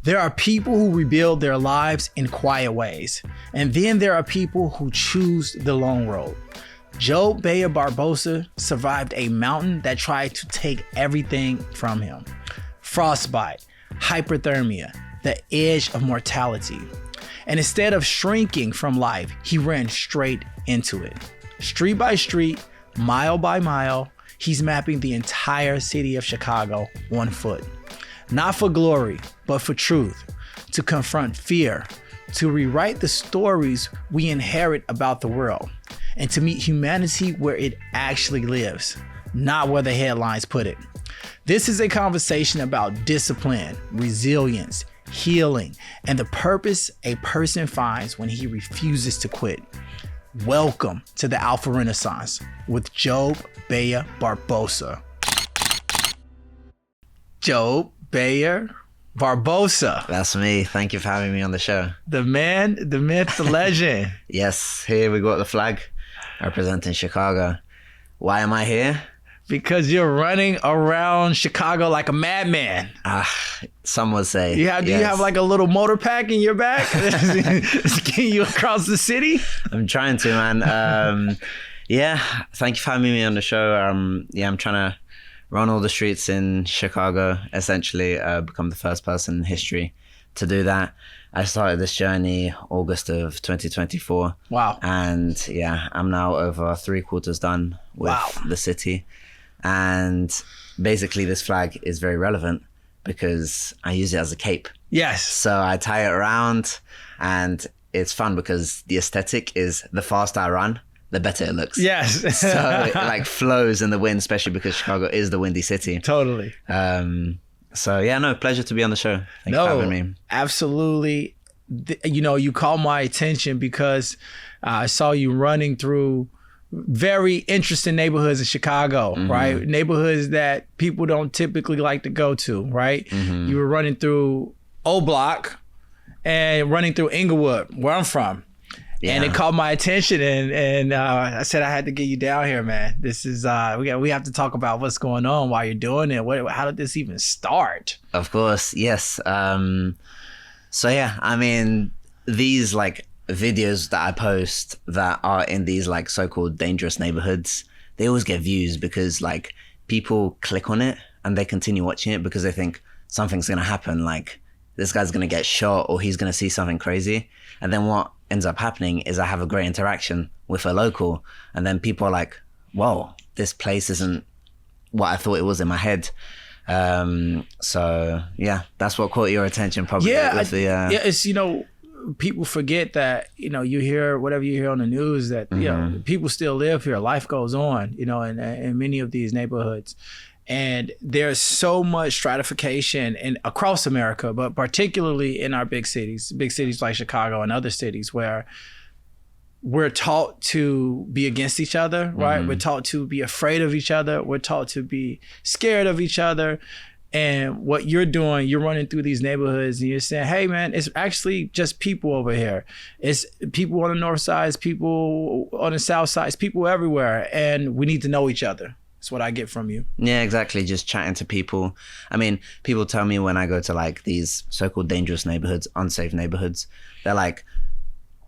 There are people who rebuild their lives in quiet ways. And then there are people who choose the long road. Joabe Bayer Barbosa survived a mountain that tried to take everything from him. Frostbite, hyperthermia, the edge of mortality. And instead of shrinking from life, he ran straight into it. Street by street, mile by mile, he's mapping the entire city of Chicago on foot. Not for glory, but for truth, to confront fear, to rewrite the stories we inherit about the world, and to meet humanity where it actually lives, not where the headlines put it. This is a conversation about discipline, resilience, healing, and the purpose a person finds when he refuses to quit. Welcome to the Alpha Renaissance with Joabe Bayer Barbosa. Joabe Bayer Barbosa. That's me. Thank you for having me on the show. The man, the myth, the legend. Yes, here we got the flag representing Chicago. Why am I here? Because you're running around Chicago like a madman. Some would say. Do you have like a little motor pack in your back? Getting you across the city? I'm trying to, man. Yeah, thank you for having me on the show. I'm trying to run all the streets in Chicago, essentially become the first person in history to do that. I started this journey August of 2024. Wow. And yeah, I'm now over 3/4 done with the city. And basically this flag is very relevant because I use it as a cape. Yes. So I tie it around and it's fun because the aesthetic is the faster I run, the better it looks. Yes. So it like flows in the wind, especially because Chicago is the windy city. Totally. So yeah, no, pleasure to be on the show. Thank you for having me. Absolutely. You caught my attention because I saw you running through very interesting neighborhoods in Chicago, right? Neighborhoods that people don't typically like to go to, right? You were running through O Block and running through Inglewood, where I'm from. Yeah. And it caught my attention, and I said I had to get you down here, man. This is we have to talk about what's going on while you're doing it. How did this even start? Of course, yes. So yeah, I mean, these like videos that I post that are in these like so-called dangerous neighborhoods, they always get views because like people click on it and they continue watching it because they think something's gonna happen, like this guy's gonna get shot or he's gonna see something crazy. And then what ends up happening is I have a great interaction with a local, and then people are like, whoa, this place isn't what I thought it was in my head. So yeah, that's what caught your attention probably. It's, people forget that, you hear whatever you hear on the news that, people still live here. Life goes on, in many of these neighborhoods. And there's so much stratification across America, but particularly in our big cities like Chicago and other cities where we're taught to be against each other, right? We're taught to be afraid of each other. We're taught to be scared of each other. And what you're doing, you're running through these neighborhoods and you're saying, hey man, it's actually just people over here. It's people on the north side, it's people on the south side, it's people everywhere. And we need to know each other. That's what I get from you. Yeah, exactly. Just chatting to people. I mean, people tell me when I go to like these so-called dangerous neighborhoods, unsafe neighborhoods, they're like,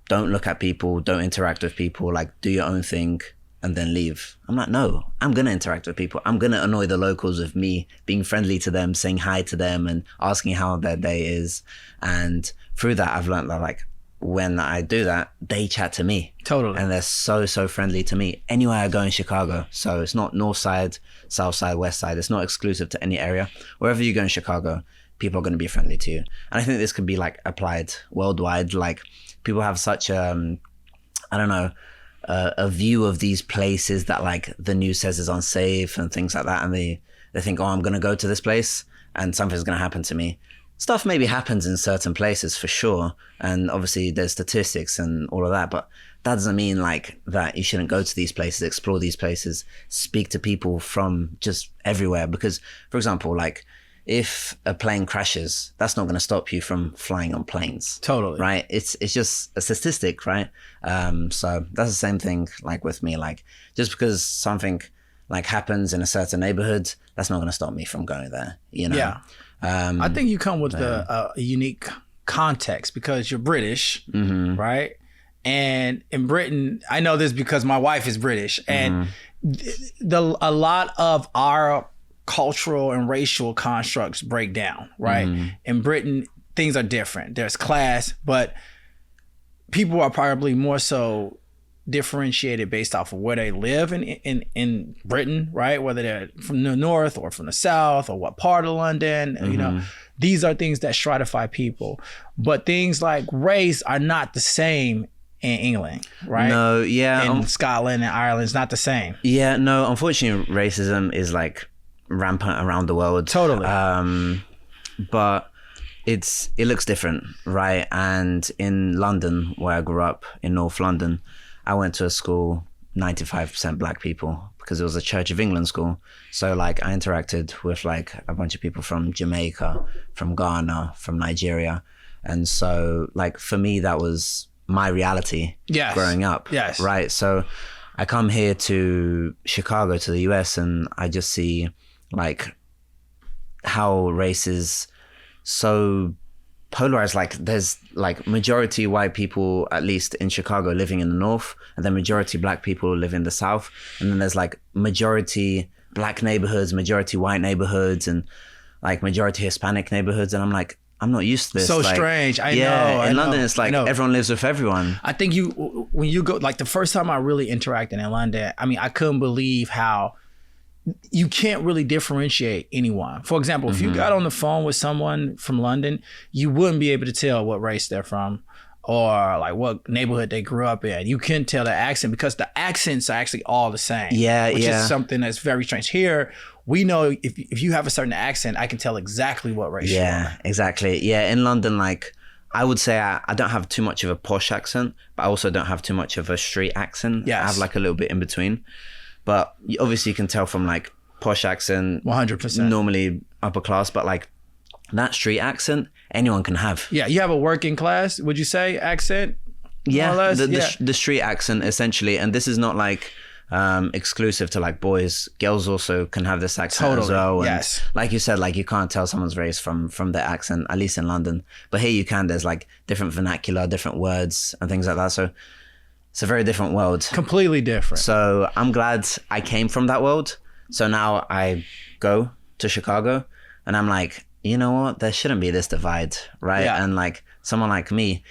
don't look at people, don't interact with people, like do your own thing and then leave. I'm like, no, I'm going to interact with people. I'm going to annoy the locals with me being friendly to them, saying hi to them and asking how their day is. And through that, I've learned that like when I do that, they chat to me. Totally. And they're so friendly to me anywhere I go in Chicago. So it's not north side, south side, west side. It's not exclusive to any area. Wherever you go in Chicago, people are going to be friendly to you. And I think this could be like applied worldwide. Like people have such a view of these places that like the news says is unsafe and things like that. And they think, oh, I'm going to go to this place and something's going to happen to me. Stuff maybe happens in certain places for sure. And obviously there's statistics and all of that, but that doesn't mean like that you shouldn't go to these places, explore these places, speak to people from just everywhere. Because for example, like if a plane crashes, that's not going to stop you from flying on planes. Totally. Right? It's just a statistic, right? So that's the same thing like with me. Like just because something like happens in a certain neighborhood, that's not going to stop me from going there, you know? Yeah. I think you come with a unique context because you're British, right? And in Britain, I know this because my wife is British, and a lot of our cultural and racial constructs break down, right? In Britain, things are different. There's class, but people are probably more so differentiated based off of where they live in Britain, right? Whether they're from the north or from the south or what part of London, you know, these are things that stratify people. But things like race are not the same in England, right? No, yeah. In Scotland and Ireland, it's not the same. Yeah, no, unfortunately, racism is like rampant around the world. Totally. But it looks different, right? And in London, where I grew up, in North London, I went to a school, 95% black people, because it was a Church of England school. So like I interacted with like a bunch of people from Jamaica, from Ghana, from Nigeria. And so like for me, that was my reality growing up. Yes. Right. So I come here to Chicago, to the US, and I just see like how race is so polarized. Like there's like majority white people, at least in Chicago, living in the north, and then majority black people live in the south, and then there's like majority black neighborhoods, majority white neighborhoods, and like majority Hispanic neighborhoods. And I'm like, I'm not used to this. So like, strange. I know. In London, it's like everyone lives with everyone. I think when you go, like the first time I really interacted in London, I mean, I couldn't believe how you can't really differentiate anyone. For example, if you got on the phone with someone from London, you wouldn't be able to tell what race they're from or like what neighborhood they grew up in. You couldn't tell the accent because the accents are actually all the same. Which is something that's very strange. Here, we know if you have a certain accent, I can tell exactly what race you are. Yeah, exactly. Yeah, in London, like I would say I don't have too much of a posh accent, but I also don't have too much of a street accent. Yes. I have like a little bit in between. But obviously you can tell from like posh accent, 100%, normally upper class, but like that street accent, anyone can have. Yeah, you have a working class, would you say, accent? Yeah, the street accent essentially. And this is not like exclusive to like boys. Girls also can have this accent as well. And yes. Like you said, like you can't tell someone's race from their accent, at least in London. But here you can. There's like different vernacular, different words and things like that. So it's a very different world. Completely different. So I'm glad I came from that world. So now I go to Chicago and I'm like, you know what? There shouldn't be this divide, right? Yeah. And like someone like me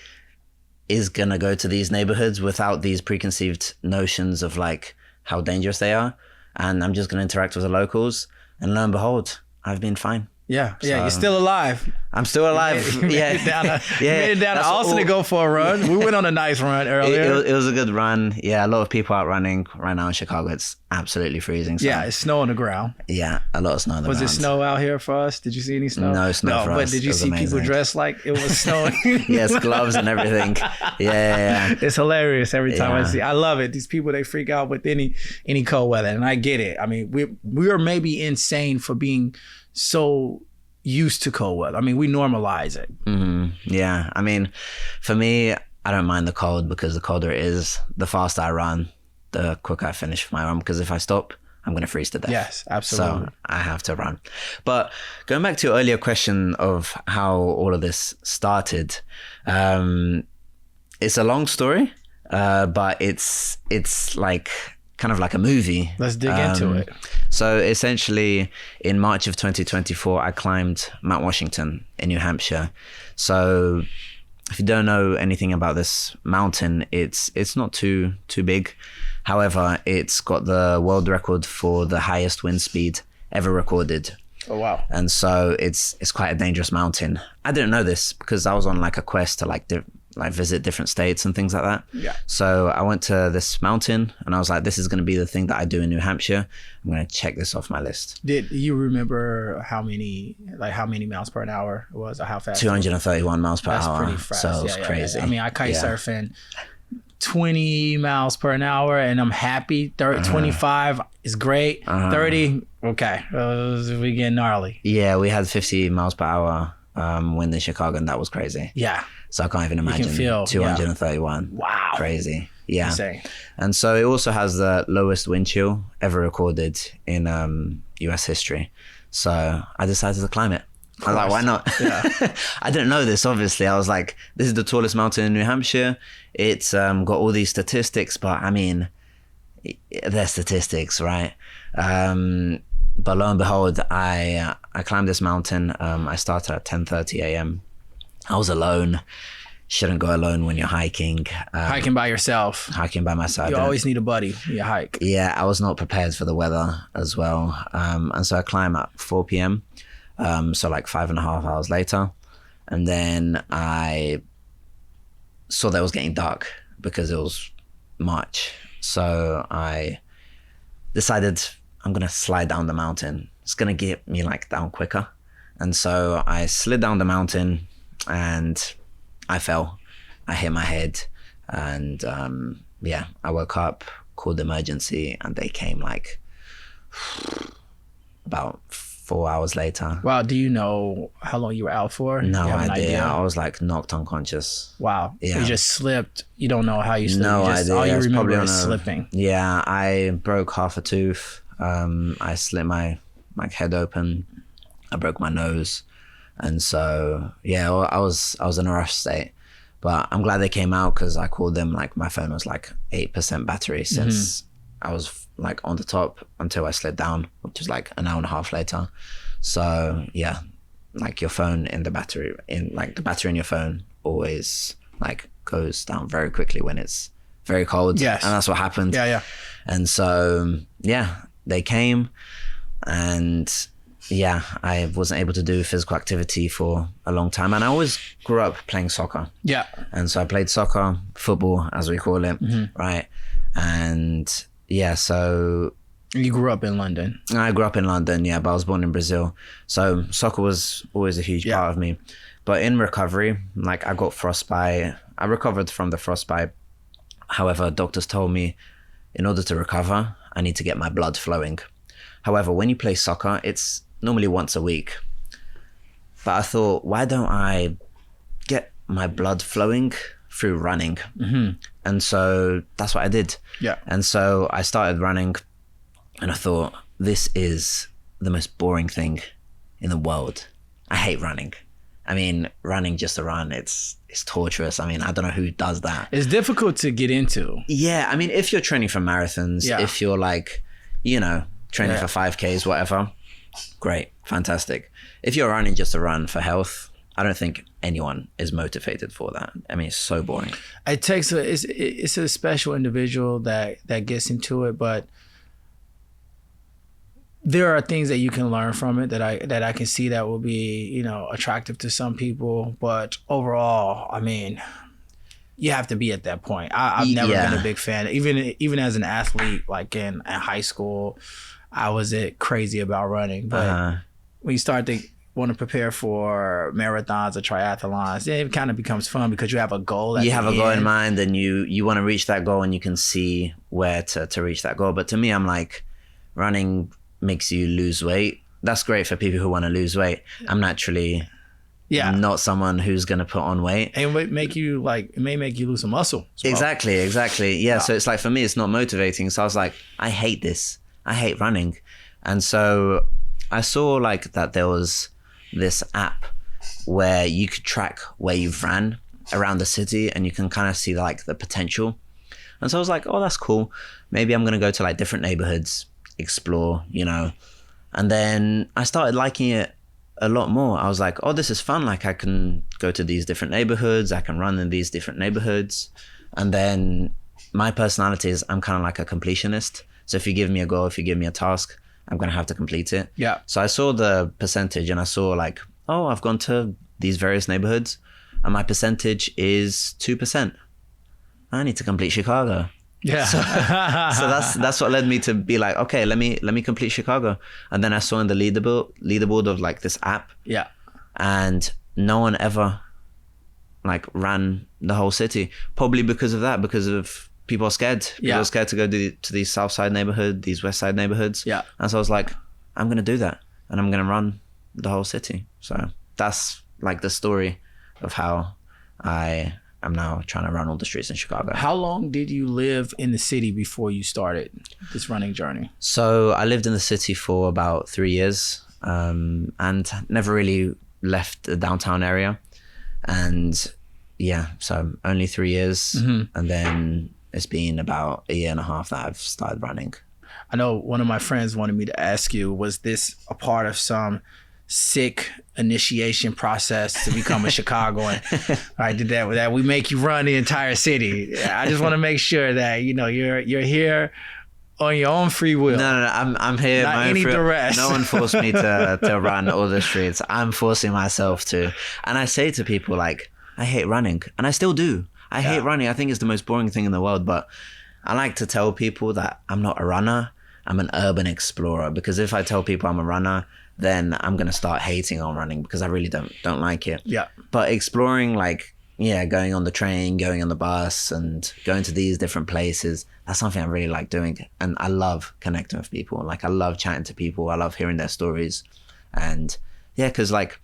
is gonna go to these neighborhoods without these preconceived notions of like how dangerous they are. And I'm just gonna interact with the locals, and lo and behold, I've been fine. Yeah, so, you're still alive. I'm still alive. You made it down to Austin to go for a run. We went on a nice run earlier. It was a good run. Yeah, a lot of people out running right now in Chicago. It's absolutely freezing. So. Yeah, it's snow on the ground. Yeah, a lot of snow on the ground. Was it snow out here for us? Did you see any snow? No snow for us. But did you see amazing. people dressed like it was snowing? Yes, gloves and everything. Yeah. It's hilarious every time I see. I love it. These people, they freak out with any cold weather, and I get it. I mean, we are maybe insane for being so used to cold weather. I mean, we normalize it. Yeah. I mean, for me, I don't mind the cold because the colder it is, the faster I run, the quicker I finish my run. Because if I stop, I'm going to freeze to death. Yes, absolutely. So I have to run. But going back to your earlier question of how all of this started, it's a long story, but it's like kind of like a movie. Let's dig into it. So essentially in March of 2024, I climbed Mount Washington in New Hampshire. So if you don't know anything about this mountain, it's not too big. However, it's got the world record for the highest wind speed ever recorded. Oh, wow. And so it's quite a dangerous mountain. I didn't know this because I was on like a quest to like visit different states and things like that. Yeah. So I went to this mountain and I was like, this is going to be the thing that I do in New Hampshire. I'm going to check this off my list. Did you remember how many miles per hour it was, or how fast? 231 miles per hour. That's pretty fast. So it was crazy. Yeah. I mean, I kite surfing 20 miles per hour and I'm happy. 25 is great. 30, okay. We get gnarly. Yeah, we had 50 miles per hour wind in Chicago, and that was crazy. Yeah. So I can't even imagine. You can feel 231. Wow. Crazy. Yeah. Insane. And so it also has the lowest wind chill ever recorded in US history. So I decided to climb it. I was like, why not? Yeah. I didn't know this, obviously. I was like, this is the tallest mountain in New Hampshire. It's got all these statistics, but I mean, they're statistics, right? But lo and behold, I climbed this mountain. I started at 10:30 a.m. I was alone. Shouldn't go alone when you're hiking. Hiking by yourself. Hiking by myself. You always need a buddy when you hike. Yeah, I was not prepared for the weather as well. And so I climbed at 4 p.m. So like 5.5 hours later. And then I saw that it was getting dark because it was March. So I decided I'm going to slide down the mountain. It's going to get me like down quicker. And so I slid down the mountain and I fell. I hit my head and I woke up, called emergency, and they came like about 4 hours later. Wow, do you know how long you were out for? No you have an idea. idea? I was like knocked unconscious. Wow. Yeah. You just slipped. You don't know how you slipped. No idea. All you It's remember probably is on a- slipping. Yeah, I broke half a tooth. I slit my head open. I broke my nose. And so, yeah, I was in a rough state. But I'm glad they came out because I called them, like my phone was like 8% battery since I was like on the top until I slid down, which was like an hour and a half later. So yeah, like your phone in the battery, the battery in your phone always like goes down very quickly when it's very cold. Yes. And that's what happened. Yeah. And so, yeah, they came and yeah, I wasn't able to do physical activity for a long time. And I always grew up playing soccer. Yeah. And so I played soccer, football, as we call it, right? And yeah, so... You grew up in London. I grew up in London, yeah, but I was born in Brazil. So soccer was always a huge part of me. But in recovery, like I got frostbite. I recovered from the frostbite. However, doctors told me in order to recover, I need to get my blood flowing. However, when you play soccer, it's normally once a week. But I thought, why don't I get my blood flowing through running? And so that's what I did. Yeah. And so I started running and I thought, this is the most boring thing in the world. I hate running. I mean, running just to run, it's torturous. I mean, I don't know who does that. It's difficult to get into. Yeah, I mean, if you're training for marathons, if you're like, training for 5Ks, whatever, great, fantastic. If you're running just to run for health, I don't think anyone is motivated for that. I mean, it's so boring. It takes it's a special individual that gets into it, but there are things that you can learn from it that I can see that will be, attractive to some people. But overall, I mean, you have to be at that point. I've never been a big fan. Even as an athlete, like in high school, I was crazy about running. But when you start to want to prepare for marathons or triathlons, it kind of becomes fun because you have a goal. You have a goal in mind and you want to reach that goal and you can see where to reach that goal. But to me, I'm like, running makes you lose weight. That's great for people who want to lose weight. I'm naturally not someone who's going to put on weight. And it may make you lose some muscle as well. Exactly. Yeah. So it's like, for me, it's not motivating. So I was like, I hate this. I hate running. And so I saw like that there was this app where you could track where you've ran around the city and you can kind of see like the potential. And so I was like, oh, that's cool. Maybe I'm going to go to like different neighborhoods, explore, and then I started liking it a lot more. I was like, oh, this is fun. Like I can go to these different neighborhoods. I can run in these different neighborhoods. And then my personality is I'm kind of like a completionist. So if you give me a goal, if you give me a task, I'm going to have to complete it. Yeah. So I saw the percentage and I saw like, oh, I've gone to these various neighborhoods and my percentage is 2%. I need to complete Chicago. Yeah. So that's what led me to be like, okay, let me complete Chicago. And then I saw in the leaderboard of like this app. Yeah. And no one ever like ran the whole city. Probably because of that, because of people are scared. People are scared to go to these South Side neighborhood, these West Side neighborhoods. Yeah. And so I was like, I'm going to do that. And I'm going to run the whole city. So that's like the story of how I'm now trying to run all the streets in Chicago. How long did you live in the city before you started this running journey? So I lived in the city for about 3 years and never really left the downtown area. And yeah, so only 3 years. And then it's been about a year and a half that I've started running. I know one of my friends wanted me to ask you, was this a part of some sick initiation process to become a Chicagoan? I did that we make you run the entire city. I just want to make sure that, you know, you're here on your own free will. No, I'm here. Not any duress. No one forced me to run all the streets. I'm forcing myself to. And I say to people, like, I hate running, and I still do. I hate running. I think it's the most boring thing in the world, but I like to tell people that I'm not a runner. I'm an urban explorer, because if I tell people I'm a runner, then I'm going to start hating on running, because I really don't like it. Yeah. But exploring, like, yeah, going on the train, going on the bus, and going to these different places, that's something I really like doing. And I love connecting with people. Like, I love chatting to people. I love hearing their stories. And yeah, because like,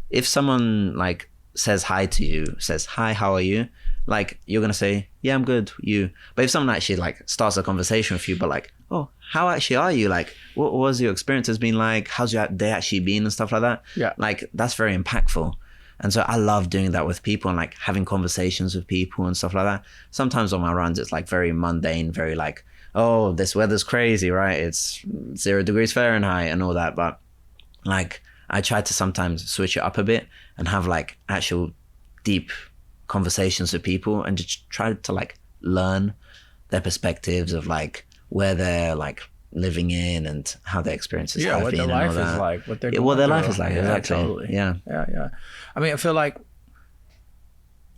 if someone like says hi to you, says, hi, how are you? Like, you're going to say, yeah, I'm good, you. But if someone actually like starts a conversation with you, but like, oh, how actually are you? Like, what was your experience has been like? How's your day actually been and stuff like that? Yeah. Like, that's very impactful. And so I love doing that with people and like having conversations with people and stuff like that. Sometimes on my runs, it's like very mundane, very like, oh, this weather's crazy, right? It's 0 degrees Fahrenheit and all that. But like, I try to sometimes switch it up a bit and have like actual deep conversations with people and just try to like learn their perspectives of like where they're like living in and how their experiences have what been their life is like, what they're what their going life is like, through. exactly. Totally. Yeah. I mean, I feel like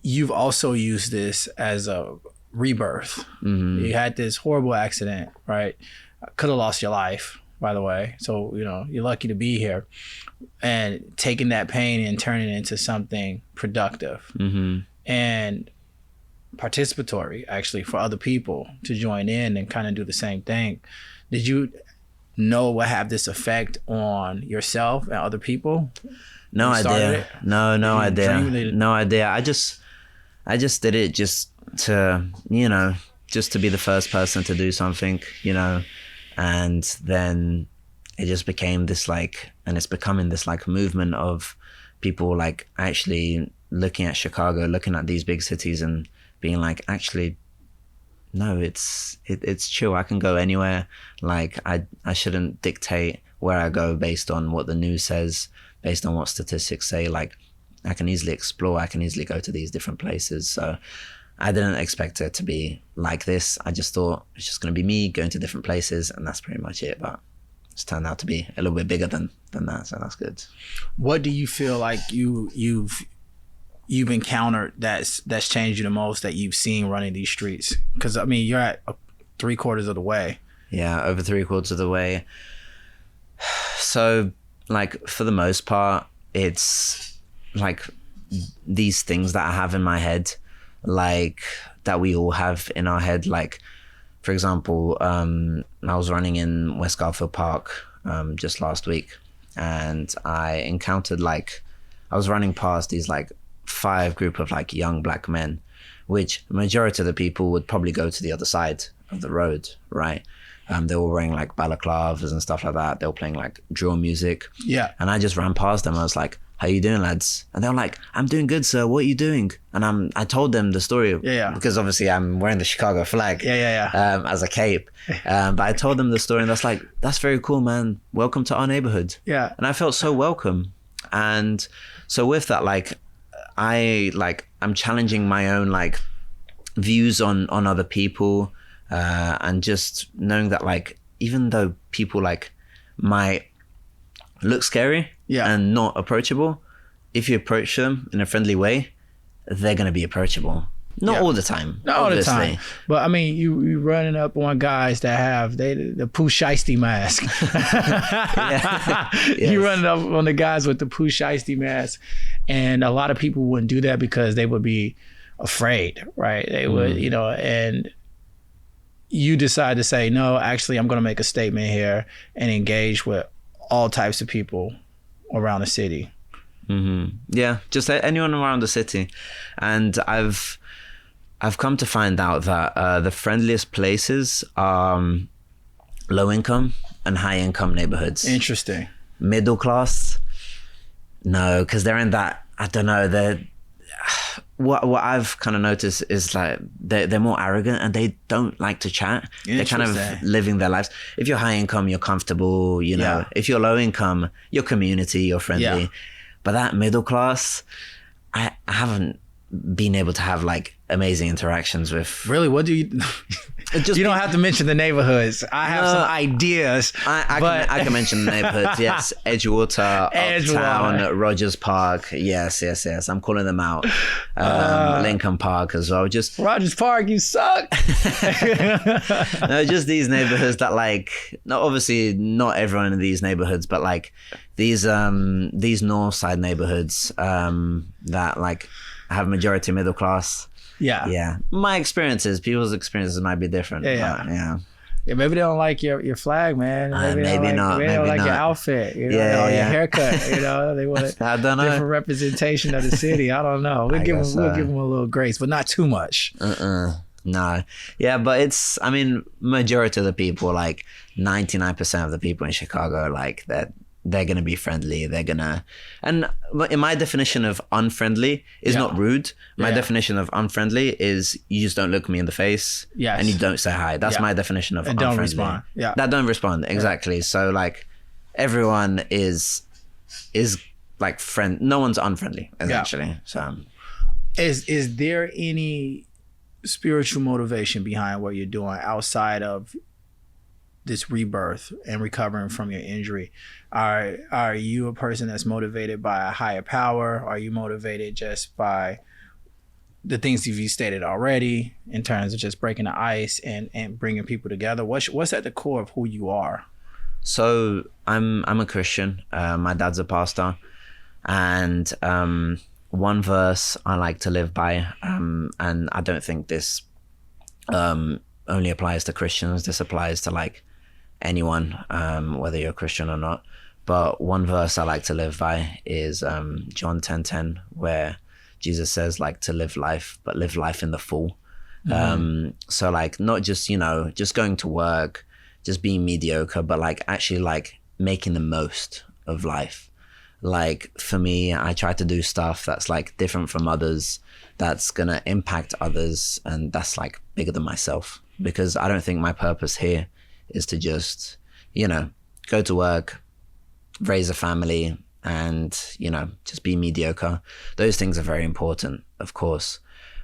you've also used this as a rebirth. You had this horrible accident, right? Could have lost your life, by the way. So, you know, you're lucky to be here. And taking that pain and turning it into something productive and participatory, actually, for other people to join in and kind of do the same thing. Did you know what have this effect on yourself and other people? No idea. No idea. No idea. I just did it just to, you know, just to be the first person to do something, you know, and then it just became this like, and it's becoming this like movement of people like actually looking at Chicago, looking at these big cities and being like, actually, no, it's chill. I can go anywhere. Like, I shouldn't dictate where I go based on what the news says, based on what statistics say. Like, I can easily explore. I can easily go to these different places. So I didn't expect it to be like this. I just thought it's just going to be me going to different places, and that's pretty much it. But it's turned out to be a little bit bigger than that, so that's good. What do you feel like you've encountered that's changed you the most, that you've seen running these streets? Because I mean, you're at 3/4 of the way. Yeah, over 3/4 of the way. So like, for the most part, it's like these things that I have in my head, like that we all have in our head. Like, for example, I was running in West Garfield Park just last week, and I encountered like, I was running past these like 5 group of like young black men, which the majority of the people would probably go to the other side of the road, right? They were wearing like balaclavas and stuff like that. They were playing like drill music. Yeah. And I just ran past them. I was like, how you doing, lads? And they were like, I'm doing good, sir. What are you doing? And I told them the story. Because obviously I'm wearing the Chicago flag. As a cape. But I told them the story, and that's like, that's very cool, man. Welcome to our neighborhood. Yeah. And I felt so welcome. And so with that, like, I'm challenging my own like views on other people, and just knowing that like, even though people like might look scary and not approachable, if you approach them in a friendly way, they're going to be approachable. Not all the time. Not obviously. All the time. But I mean, you running up on guys that have the Pooh Shiesty mask. You running up on the guys with the Pooh Shiesty mask. And a lot of people wouldn't do that because they would be afraid, right? They would, you know, and you decide to say, no, actually, I'm going to make a statement here and engage with all types of people around the city. Yeah, just anyone around the city. And I've come to find out that the friendliest places are low income and high income neighborhoods. Interesting. Middle class, No, because they're in that, I don't know, they're, what I've kind of noticed is like they're more arrogant and they don't like to chat. They're kind of living their lives. If you're high income, you're comfortable, you know. If you're low income, you're community, you're friendly. But that middle class, I haven't been able to have like amazing interactions with. Really? What do you... You don't have to mention the neighborhoods. I have some ideas. I can mention the neighborhoods. Yes, Edgewater, Uptown, Rogers Park. Yes. I'm calling them out. Lincoln Park as well. Just Rogers Park, you suck. No, just these neighborhoods that like. No, obviously not everyone in these neighborhoods, but like these north side neighborhoods that like have majority middle class. Yeah. My experiences, people's experiences might be different. Yeah, maybe they don't like your flag, man. Maybe they not. Maybe they don't like your outfit, or your haircut. They want a I don't know. different representation of the city. I don't know. We'll give them a little grace, but not too much. No. Yeah, but it's, I mean, majority of the people, like 99% of the people in Chicago, like that. They're going to be friendly. They're going to... And in my definition of unfriendly is not rude. My definition of unfriendly is you just don't look me in the face and you don't say hi. That's my definition of unfriendly. Don't respond. That don't respond. Exactly. So like everyone is like friend. No one's unfriendly essentially. So is there any spiritual motivation behind what you're doing outside of this rebirth and recovering from your injury? Are you a person that's motivated by a higher power? Are you motivated just by the things you stated already in terms of just breaking the ice and bringing people together? What's at the core of who you are? So I'm a Christian. My dad's a pastor, and one verse I like to live by, and I don't think this only applies to Christians. This applies to like anyone, whether you're a Christian or not. But one verse I like to live by is John 10:10, where Jesus says like to live life, but live life in the full. So like not just, just going to work, just being mediocre, but like actually like making the most of life. Like for me, I try to do stuff that's like different from others, that's gonna impact others, and that's like bigger than myself, because I don't think my purpose here is to just, go to work, raise a family, and, just be mediocre. Those things are very important, of course.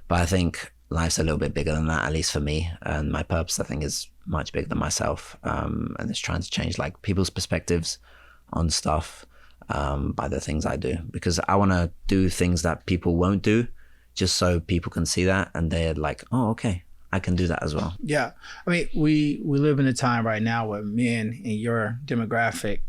But I think life's a little bit bigger than that, at least for me. And my purpose, I think, is much bigger than myself. And it's trying to change like people's perspectives on stuff by the things I do. Because I want to do things that people won't do, just so people can see that. And they're like, oh, okay, I can do that as well. Yeah. I mean, we live in a time right now where men in your demographic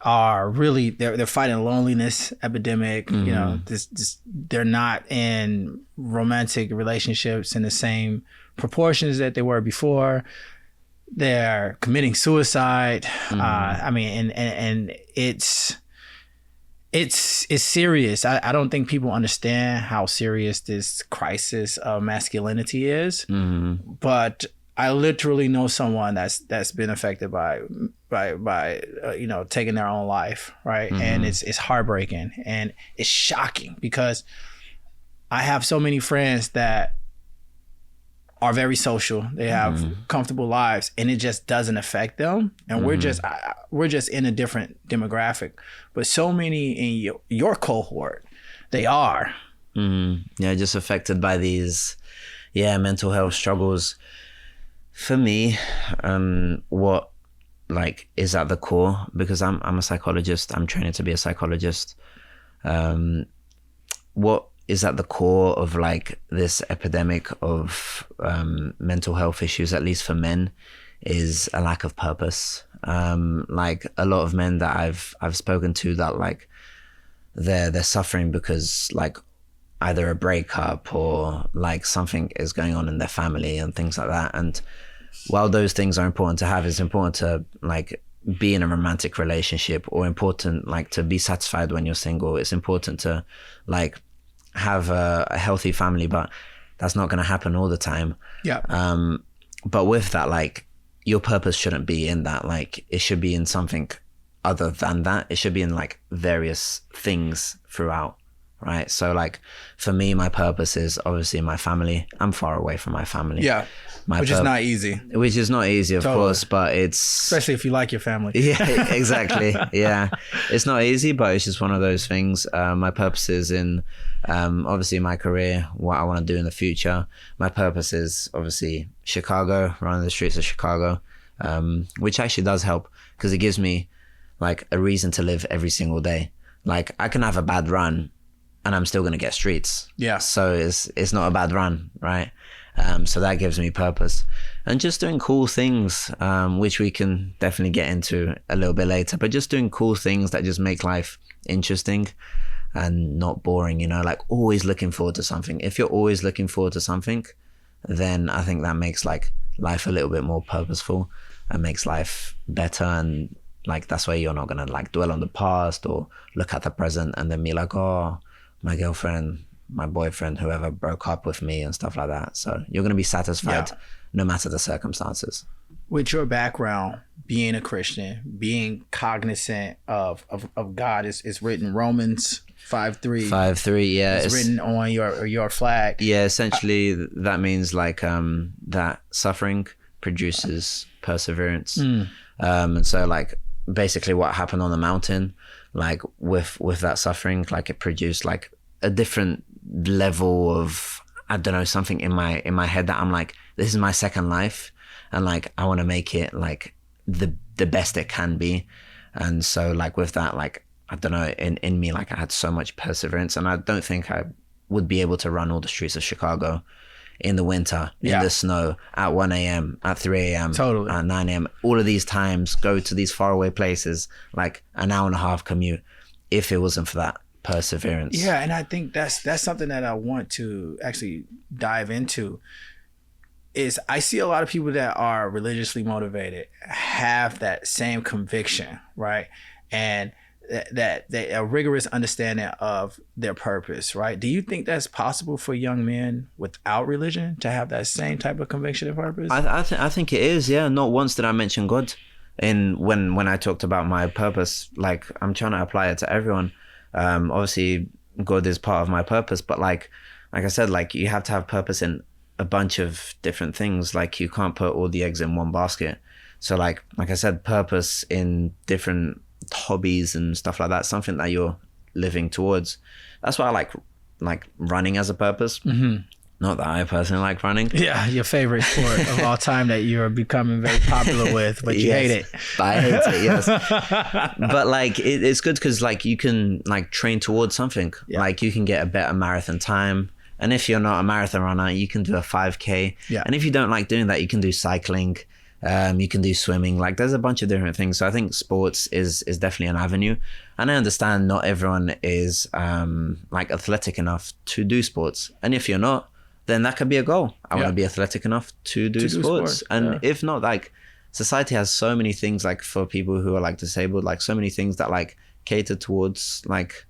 are really, they're fighting loneliness epidemic. They're not in romantic relationships in the same proportions that they were before. They're committing suicide. I mean, and it's serious. I don't think people understand how serious this crisis of masculinity is. But I literally know someone that's been affected by taking their own life, right? And it's heartbreaking and it's shocking, because I have so many friends that are very social. They have comfortable lives, and it just doesn't affect them. And we're just in a different demographic. But so many in your cohort, they are. Yeah, just affected by these, mental health struggles. For me, what like is at the core, because I'm a psychologist. I'm training to be a psychologist. What is at the core of like this epidemic of mental health issues, at least for men, is a lack of purpose. Like a lot of men that I've spoken to, that like they're suffering because like either a breakup or like something is going on in their family and things like that. And while those things are important to have, it's important to like be in a romantic relationship, or important like to be satisfied when you're single. It's important to like have a healthy family, but that's not going to happen all the time. But with that, like your purpose shouldn't be in that. Like it should be in something other than that. It should be in like various things throughout, right? So like for me, my purpose is obviously my family. I'm far away from my family. Yeah. Which is not easy. Which is not easy, of Totally. course, but it's... Especially if you like your family. Yeah, exactly. Yeah. It's not easy, but it's just one of those things. My purpose is in, obviously, my career, what I want to do in the future. My purpose is obviously Chicago, running the streets of Chicago, which actually does help because it gives me like a reason to live every single day. Like I can have a bad run and I'm still going to get streets. Yeah. So it's not a bad run, right? So that gives me purpose, and just doing cool things, which we can definitely get into a little bit later, but just doing cool things that just make life interesting and not boring, you know, like always looking forward to something. If you're always looking forward to something, then I think that makes like life a little bit more purposeful and makes life better. And like, that's why you're not going to like dwell on the past or look at the present and then be like, oh, my girlfriend, my boyfriend, whoever broke up with me and stuff like that. So you're going to be satisfied no matter the circumstances. With your background, being a Christian, being cognizant of God, is written Romans 5:3. 5:3, yeah. It's written on your flag. Yeah, essentially that means like that suffering produces perseverance. And so like basically what happened on the mountain, like with that suffering, like it produced like a different level of, I don't know, something in my head that I'm like, this is my second life and like I want to make it like the best it can be. And so like with that, like I don't know, in me, like I had so much perseverance, and I don't think I would be able to run all the streets of Chicago in the winter, in the snow, at 1 a.m, at 3 a.m, totally, at 9 a.m, all of these times, go to these faraway places, like an hour and a half commute, if it wasn't for that perseverance. Yeah, and I think that's something that I want to actually dive into. Is I see a lot of people that are religiously motivated have that same conviction, right? And that a rigorous understanding of their purpose, right? Do you think that's possible for young men without religion to have that same type of conviction and purpose? I think it is, yeah. Not once did I mention God when I talked about my purpose. Like I'm trying to apply it to everyone. Obviously God is part of my purpose, but like I said, like you have to have purpose in a bunch of different things. Like you can't put all the eggs in one basket. So like I said, purpose in different hobbies and stuff like that, something that you're living towards. That's why I like running as a purpose. Not that I personally like running. Yeah, your favorite sport of all time that you're becoming very popular with, but you hate it. I hate it, yes. But like it's good because like you can like train towards something. Yeah. Like you can get a better marathon time. And if you're not a marathon runner, you can do a 5K. Yeah. And if you don't like doing that, you can do cycling. You can do swimming. Like there's a bunch of different things. So I think sports is definitely an avenue. And I understand not everyone is like athletic enough to do sports. And if you're not, then that could be a goal. I want to be athletic enough to do sports. And if not, like society has so many things like for people who are like disabled, like so many things that like cater towards like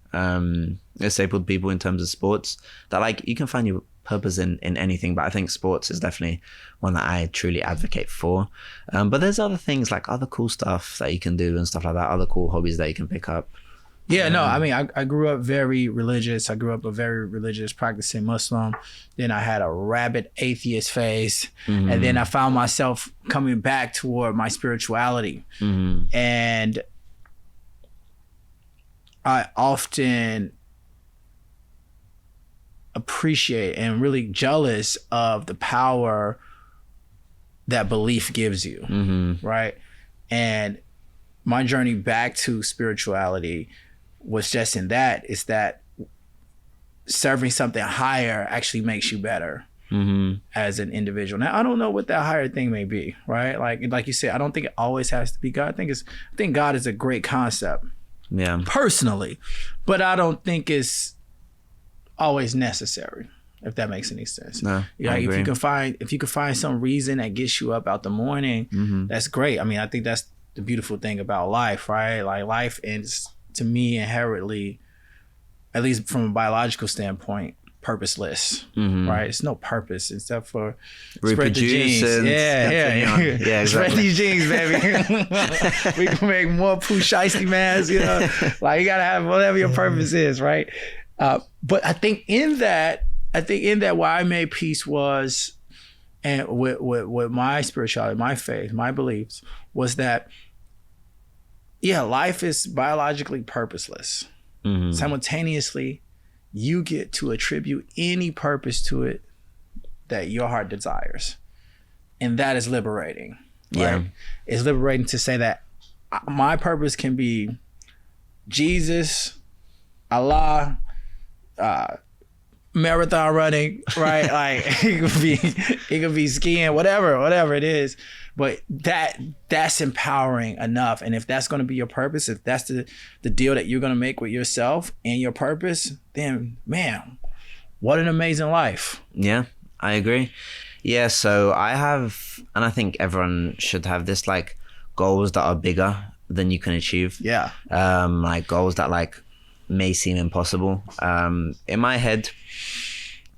disabled people in terms of sports, that like you can find your purpose in anything. But I think sports is definitely one that I truly advocate for. But there's other things like other cool stuff that you can do and stuff like that, other cool hobbies that you can pick up. Yeah, no, I mean, I grew up very religious. I grew up a very religious, practicing Muslim. Then I had a rabid atheist phase. And then I found myself coming back toward my spirituality. And I often appreciate and really jealous of the power that belief gives you, right? And my journey back to spirituality was just in that, is that serving something higher actually makes you better as an individual. Now, I don't know what that higher thing may be, right? Like you said, I don't think it always has to be God. I think God is a great concept, personally, but I don't think it's always necessary, if that makes any sense. No, like if you can find some reason that gets you up out the morning, that's great. I mean, I think that's the beautiful thing about life, right? Like life is, to me, inherently, at least from a biological standpoint, purposeless, right? It's no purpose except for spread the Reproduce genes. and Yeah. Yeah, Spread exactly. these genes, baby. We can make more poo shiesty mans, you know. Like, you gotta have whatever your purpose is, right? But I think in that why I made peace was, and with my spirituality, my faith, my beliefs, was that, yeah, life is biologically purposeless. Simultaneously, you get to attribute any purpose to it that your heart desires. And that is liberating. Right? Yeah. It's liberating to say that my purpose can be Jesus, Allah, marathon running, right? Like, it could be skiing, whatever it is. But that's empowering enough. And if that's going to be your purpose, if that's the deal that you're going to make with yourself and your purpose, then, man, what an amazing life. Yeah, I agree. Yeah, so I have, and I think everyone should have this, like, goals that are bigger than you can achieve. Yeah. Like goals that like may seem impossible. In my head,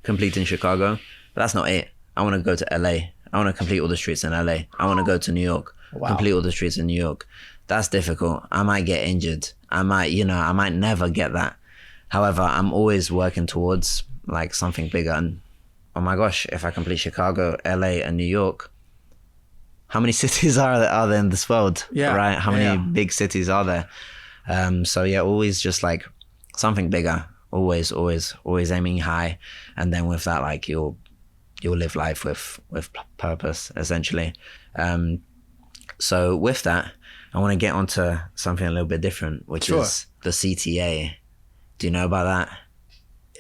completing Chicago, but that's not it. I want to go to LA. I want to complete all the streets in LA. I want to go to New York, complete all the streets in New York. That's difficult. I might get injured. I might never get that. However, I'm always working towards like something bigger. And oh my gosh, if I complete Chicago, LA, and New York, how many cities are there in this world? Yeah. Right? How many big cities are there? So yeah, always just like something bigger. Always aiming high. And then with that, like you'll live life with purpose, essentially. So with that, I want to get onto something a little bit different, which is the CTA. Do you know about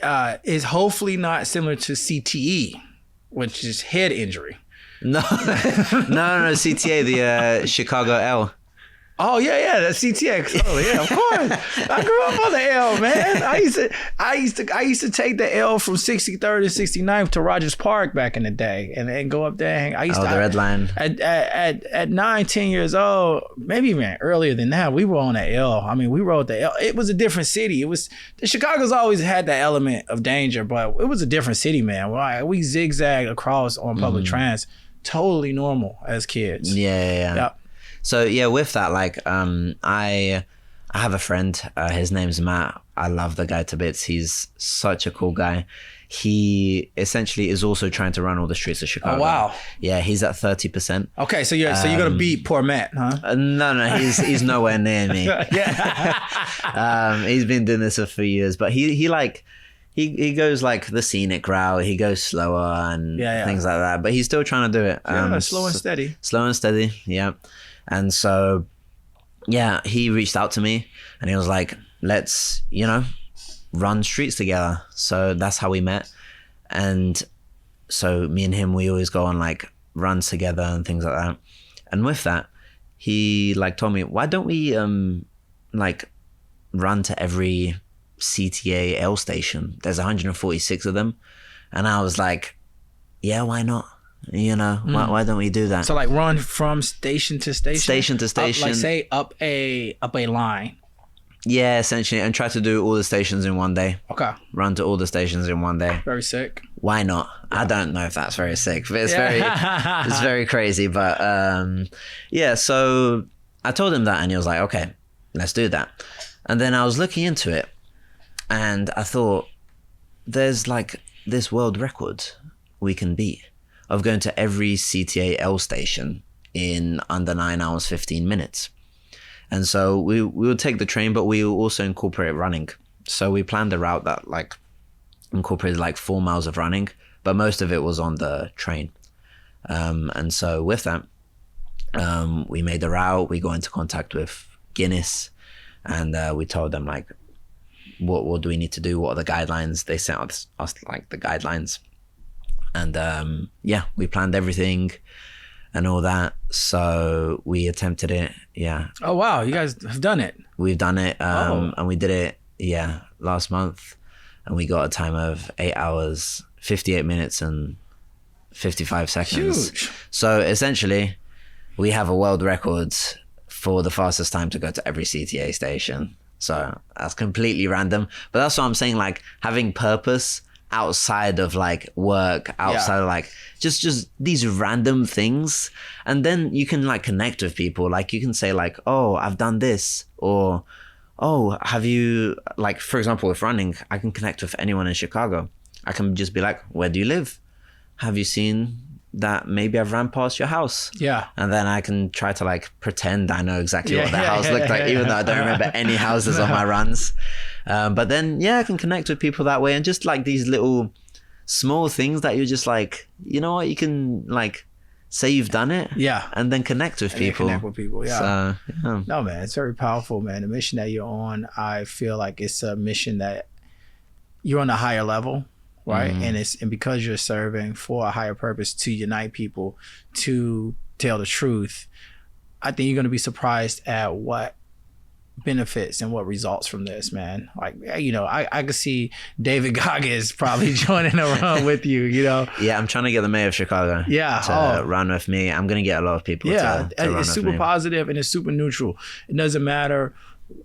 that? Is hopefully not similar to CTE, which is head injury. No, CTA, the Chicago L. Oh yeah, the CTX. Oh yeah, of course. I grew up on the L, man. I used to take the L from 63rd and 69th to Rogers Park back in the day, and then go up there and hang. The red line. At 9, 10 years old, maybe even earlier than that, we were on the L. I mean, we rode the L. It was a different city. Chicago's always had that element of danger, but it was a different city, man. We zigzagged across on public trans, totally normal as kids. Yeah. So yeah, with that, like, I have a friend. His name's Matt. I love the guy to bits. He's such a cool guy. He essentially is also trying to run all the streets of Chicago. Oh wow! Yeah, he's at 30%. Okay, so you're gonna beat poor Matt, huh? No, he's nowhere near me. Yeah. He's been doing this for a few years, but he goes like the scenic route. He goes slower and things like that. But he's still trying to do it. Slow and steady. Slow and steady. Yeah. And so, yeah, he reached out to me and he was like, let's, run streets together. So that's how we met. And so me and him, we always go on like runs together and things like that. And with that, he like told me, why don't we like run to every CTA L station? There's 146 of them. And I was like, yeah, why not? Why don't we do that? So like run from station to station? Station to station. Like say up a line. Yeah, essentially. And try to do all the stations in one day. Okay. Run to all the stations in one day. Very sick. Why not? Yeah. I don't know if that's very sick, but it's very crazy. But yeah, so I told him that and he was like, okay, let's do that. And then I was looking into it and I thought there's like this world record we can beat of going to every CTA L station in under 9 hours, 15 minutes. And so we would take the train, but we will also incorporate running. So we planned a route that like incorporated like 4 miles of running, but most of it was on the train. And so with that, we made the route, we got into contact with Guinness and we told them like, what do we need to do? What are the guidelines? They sent us like the guidelines. And yeah, we planned everything and all that. So we attempted it. Yeah. Oh, wow. You guys have done it. We've done it. And we did it, last month. And we got a time of 8 hours, 58 minutes and 55 seconds. Huge. So essentially, we have a world record for the fastest time to go to every CTA station. So that's completely random. But that's what I'm saying, like having purpose outside of like work, outside of like just these random things. And then you can like connect with people. Like you can say like, oh, I've done this, or oh, have you, like, for example, with running, I can connect with anyone in Chicago. I can just be like, where do you live? Have you seen that maybe I've ran past your house? Yeah. And then I can try to like pretend I know exactly what the house looked like, even though I don't remember any houses on my runs. But then, yeah, I can connect with people that way. And just like these little small things that you're just like, you know what, you can like say you've done it, and then connect with people. So, yeah. No, man, it's very powerful, man. The mission that you're on, I feel like it's a mission that you're on a higher level, right? And because you're serving for a higher purpose to unite people, to tell the truth, I think you're going to be surprised at what benefits and what results from this, man. Like, you know, I could see David Goggins probably joining a run with you, you know. Yeah, I'm trying to get the mayor of Chicago to run with me. I'm going to get a lot of people to run it's super positive and it's super neutral. It doesn't matter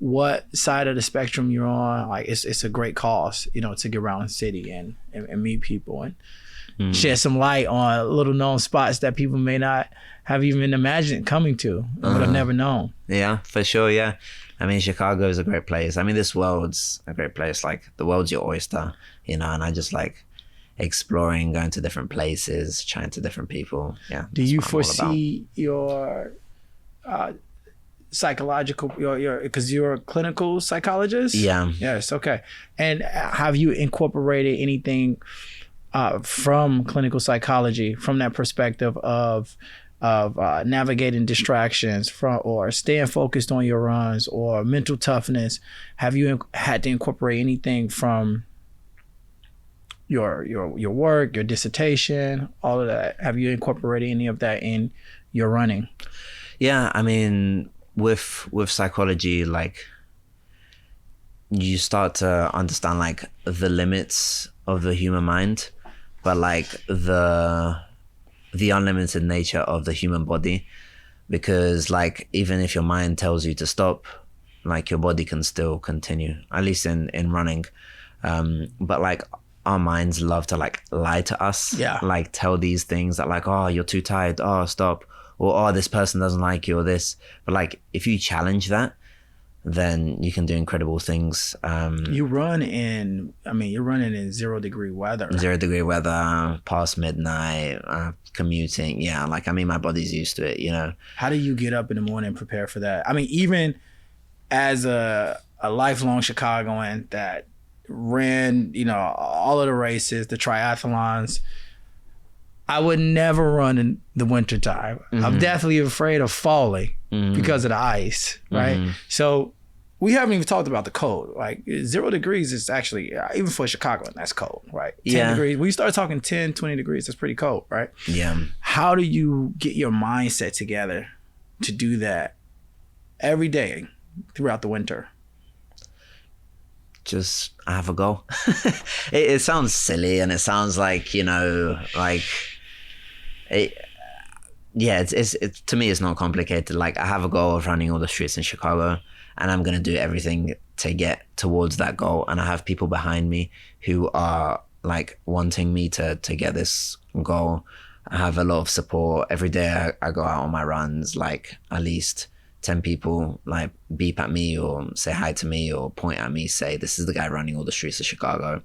what side of the spectrum you're on. Like, it's a great cause, you know, to get around the city and meet people and shed some light on little known spots that people may not have even imagined coming to and would have never known. Yeah, for sure. Yeah. I mean, Chicago is a great place. I mean, this world's a great place. Like, the world's your oyster, you know, and I just like exploring, going to different places, chatting to different people. Yeah. Do you foresee your psychological, because you're a clinical psychologist? Yeah. Yes. Okay. And have you incorporated anything from clinical psychology, from that perspective of navigating distractions or staying focused on your runs or mental toughness? Have you had to incorporate anything from your work, your dissertation, all of that? Have you incorporated any of that in your running? Yeah, I mean, with psychology, like, you start to understand like the limits of the human mind, but like the unlimited nature of the human body, because like even if your mind tells you to stop, like your body can still continue, at least in running. But like our minds love to like lie to us, like tell these things that like, oh, you're too tired, oh, stop, or oh, this person doesn't like you, or this. But like if you challenge that, then you can do incredible things. You're running in 0-degree weather. 0-degree weather, past midnight, commuting. Yeah, like, I mean, my body's used to it, you know. How do you get up in the morning and prepare for that? I mean, even as a lifelong Chicagoan that ran, you know, all of the races, the triathlons, I would never run in the wintertime. I'm definitely afraid of falling because of the ice, right? So we haven't even talked about the cold. Like 0 degrees is actually, even for Chicago, that's cold, right? 10 degrees. When you start talking 10, 20 degrees, that's pretty cold, right? Yeah. How do you get your mindset together to do that every day throughout the winter? Just have a goal. It sounds silly and it sounds like, you know, like, it's to me, it's not complicated. Like, I have a goal of running all the streets in Chicago, and I'm going to do everything to get towards that goal. And I have people behind me who are like wanting me to get this goal. I have a lot of support. Every day I go out on my runs, like at least 10 people like beep at me or say hi to me or point at me, say, this is the guy running all the streets of Chicago.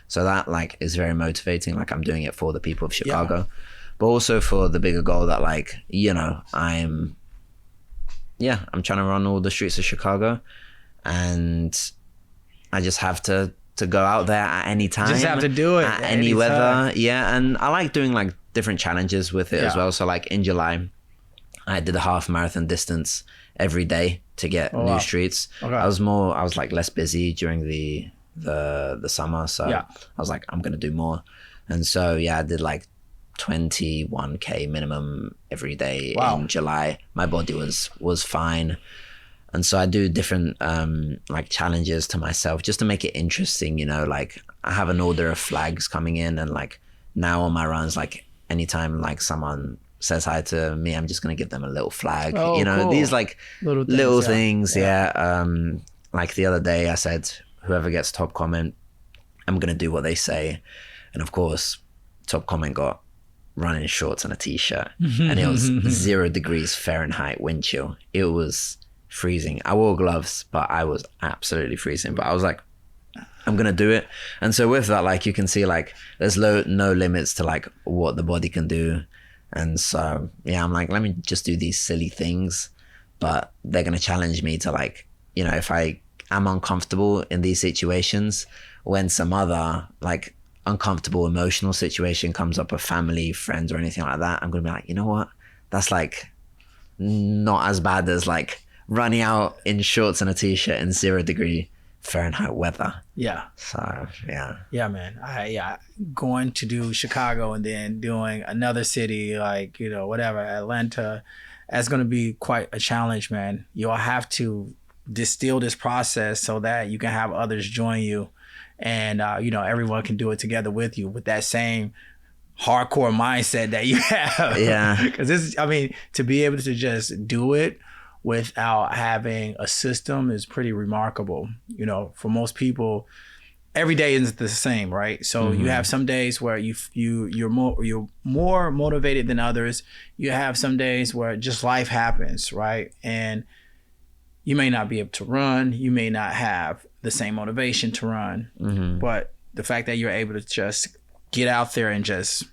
So that like is very motivating. Like, I'm doing it for the people of Chicago, but also for the bigger goal that, like, you know, I'm trying to run all the streets of Chicago, and I just have to go out there at any time. Just have to do it at any weather. Yeah. And I like doing like different challenges with it as well. So like in July, I did a half marathon distance every day to get new streets. Okay. I was like less busy during the summer. So I was like, I'm going to do more. And so, I did like 21K minimum every day in July. My body was fine. And so I do different like challenges to myself just to make it interesting, you know. Like, I have an order of flags coming in, and like now on my runs, like anytime like someone says hi to me, I'm just gonna give them a little flag. You know, cool. These like little things. Like the other day I said, whoever gets top comment I'm going to do what they say. And of course, top comment got running shorts and a t-shirt. And it was 0 degrees Fahrenheit wind chill. It was freezing. I wore gloves, but I was absolutely freezing. But I was like, I'm going to do it. And so with that, like, you can see like there's no limits to like what the body can do. And so, yeah, I'm like, let me just do these silly things, but they're going to challenge me to like, you know, if I am uncomfortable in these situations, when some other like uncomfortable emotional situation comes up with family, friends or anything like that, I'm going to be like, you know what? That's like not as bad as like running out in shorts and a t-shirt in 0 degree Fahrenheit weather. Yeah. So, yeah. Yeah, man. Going to do Chicago and then doing another city like, you know, whatever, Atlanta, that's going to be quite a challenge, man. You'll have to distill this process so that you can have others join you and, you know, everyone can do it together with you with that same hardcore mindset that you have. Yeah. Because this is, I mean, to be able to just do it without having a system is pretty remarkable. You know, for most people, every day isn't the same, right? So you have some days where you're more motivated than others. You have some days where just life happens, right? And you may not be able to run. You may not have the same motivation to run. But the fact that you're able to just get out there and just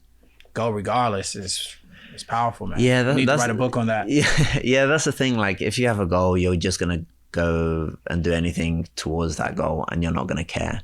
go regardless is powerful, man. Yeah, you need to write a book on that. Yeah, that's the thing. Like, if you have a goal, you're just gonna go and do anything towards that goal, and you're not gonna care,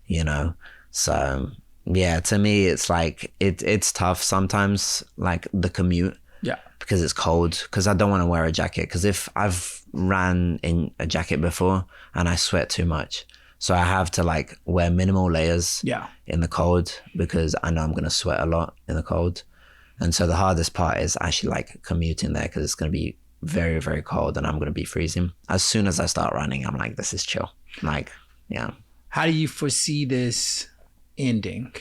you know. So yeah, to me, it's like it's tough sometimes, like the commute. Yeah. Because it's cold. Because I don't want to wear a jacket. Because if I've ran in a jacket before and I sweat too much, so I have to like wear minimal layers. Yeah. In the cold because I know I'm gonna sweat a lot in the cold. And so the hardest part is actually like commuting there because it's going to be very, very cold and I'm going to be freezing. As soon as I start running, I'm like, this is chill. Like, yeah. How do you foresee this ending?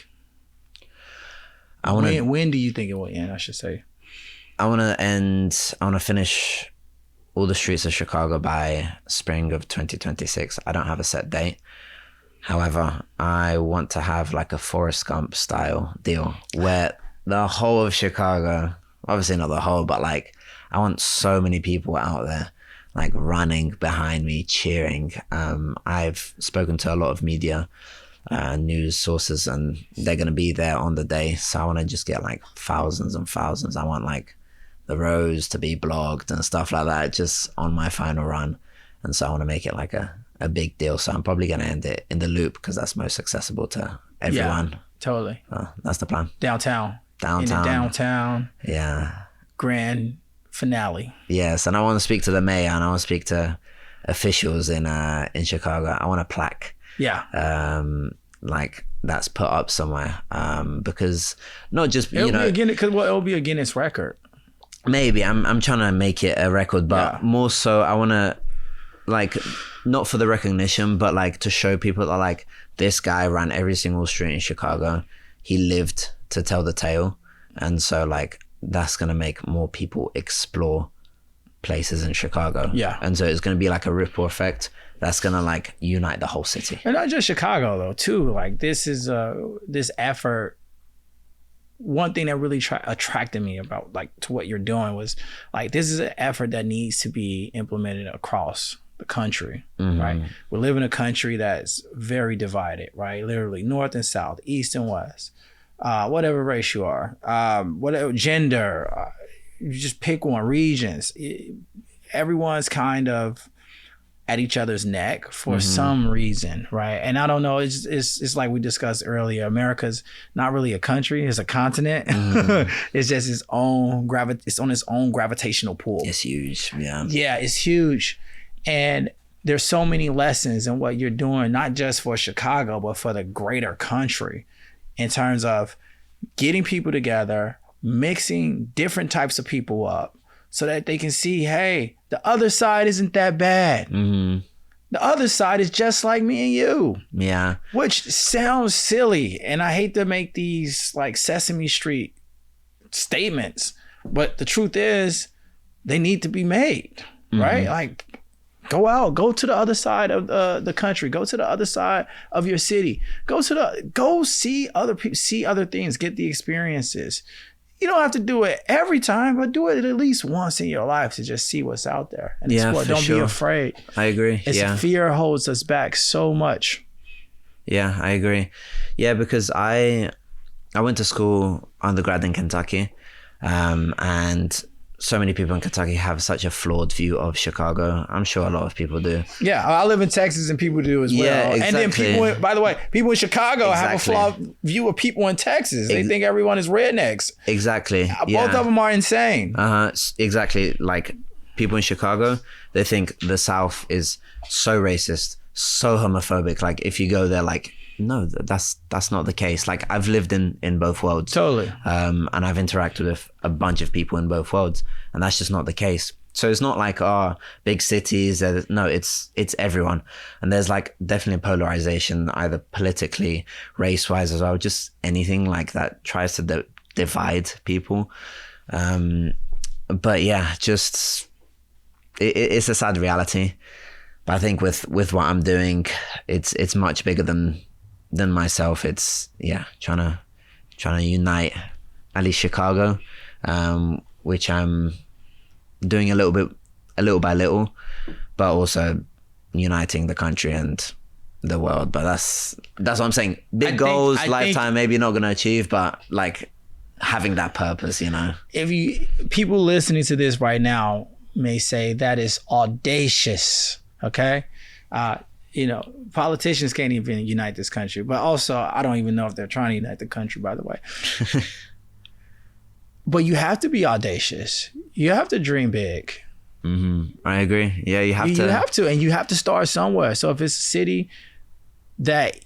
When do you think it will end, I should say? I want to finish all the streets of Chicago by spring of 2026. I don't have a set date. However, I want to have like a Forrest Gump style deal where the whole of Chicago, obviously not the whole, but like I want so many people out there like running behind me, cheering. I've spoken to a lot of media, news sources, and they're going to be there on the day. So I want to just get like thousands and thousands. I want like the roads to be blogged and stuff like that just on my final run. And so I want to make it like a big deal. So I'm probably going to end it in the Loop because that's most accessible to everyone. Yeah, totally. That's the plan. Downtown. In the downtown. Yeah. Grand finale. Yes, and I want to speak to the mayor and I want to speak to officials in Chicago. I want a plaque. Yeah. Like that's put up somewhere. Because not just it'll be a Guinness record. Maybe I'm trying to make it a record, but more so I want to like not for the recognition, but like to show people that like this guy ran every single street in Chicago. He lived to tell the tale, and so like that's gonna make more people explore places in Chicago. Yeah, and so it's gonna be like a ripple effect that's gonna like unite the whole city. And not just Chicago though, too. Like this is this effort. One thing that really attracted me about like to what you're doing was like this is an effort that needs to be implemented across the country, right? We live in a country that's very divided, right? Literally north and south, east and west. Whatever race you are, whatever gender, you just pick one, regions. Everyone's kind of at each other's neck for some reason, right? And I don't know, it's like we discussed earlier, America's not really a country, it's a continent. It's just its on its own gravitational pull. It's huge, yeah. Yeah, it's huge. And there's so many lessons in what you're doing, not just for Chicago, but for the greater country, in terms of getting people together, mixing different types of people up so that they can see, hey, the other side isn't that bad. The other side is just like me and you. Yeah. Which sounds silly. And I hate to make these like Sesame Street statements, but the truth is they need to be made, right? Like Go out, go to the other side of the country, go to the other side of your city, go see other people, see other things, get the experiences. You don't have to do it every time, but do it at least once in your life to just see what's out there and explore. Don't be afraid. I agree. Fear holds us back so much. Yeah, I agree. Yeah, because I went to school undergrad in Kentucky, and so many people in Kentucky have such a flawed view of Chicago. I'm sure a lot of people do. Yeah, I live in Texas and people do as well. Yeah, exactly. And then people, by the way, people in Chicago have a flawed view of people in Texas. They think everyone is rednecks. Exactly. Both of them are insane. Exactly. Like people in Chicago, they think the South is so racist, so homophobic. Like if you go there, like, no, that's not the case. Like I've lived in both worlds. Totally. And I've interacted with a bunch of people in both worlds, and that's just not the case. So it's not like big cities. No, it's everyone. And there's like definitely polarization, either politically, race-wise as well, just anything like that tries to divide people. But yeah, just it's a sad reality. But I think with what I'm doing, it's much bigger than myself. It's trying to unite at least Chicago, which I'm doing a little by little, but also uniting the country and the world. But that's what I'm saying. Big goals, lifetime, maybe not going to achieve, but like having that purpose, you know. People listening to this right now may say that is audacious. Okay. Politicians can't even unite this country, but also I don't even know if they're trying to unite the country, by the way. But you have to be audacious. You have to dream big. Mm-hmm. I agree. Yeah, you have to. And you have to start somewhere. So if it's a city that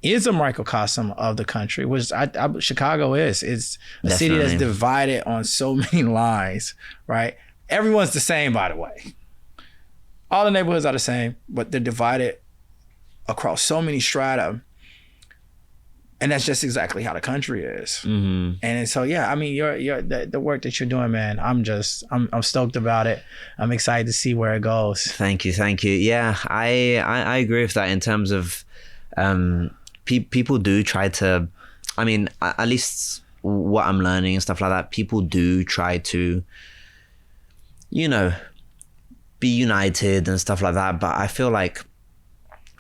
is a microcosm of the country, which Chicago is, it's a city that's divided on so many lines, right? Everyone's the same, by the way. All the neighborhoods are the same, but they're divided across so many strata. And that's just exactly how the country is. Mm-hmm. And so, yeah, I mean, the work that you're doing, man, I'm stoked about it. I'm excited to see where it goes. Thank you. Yeah, I agree with that in terms of people do try to, I mean, at least what I'm learning and stuff like that, people do try to, be united and stuff like that. But I feel like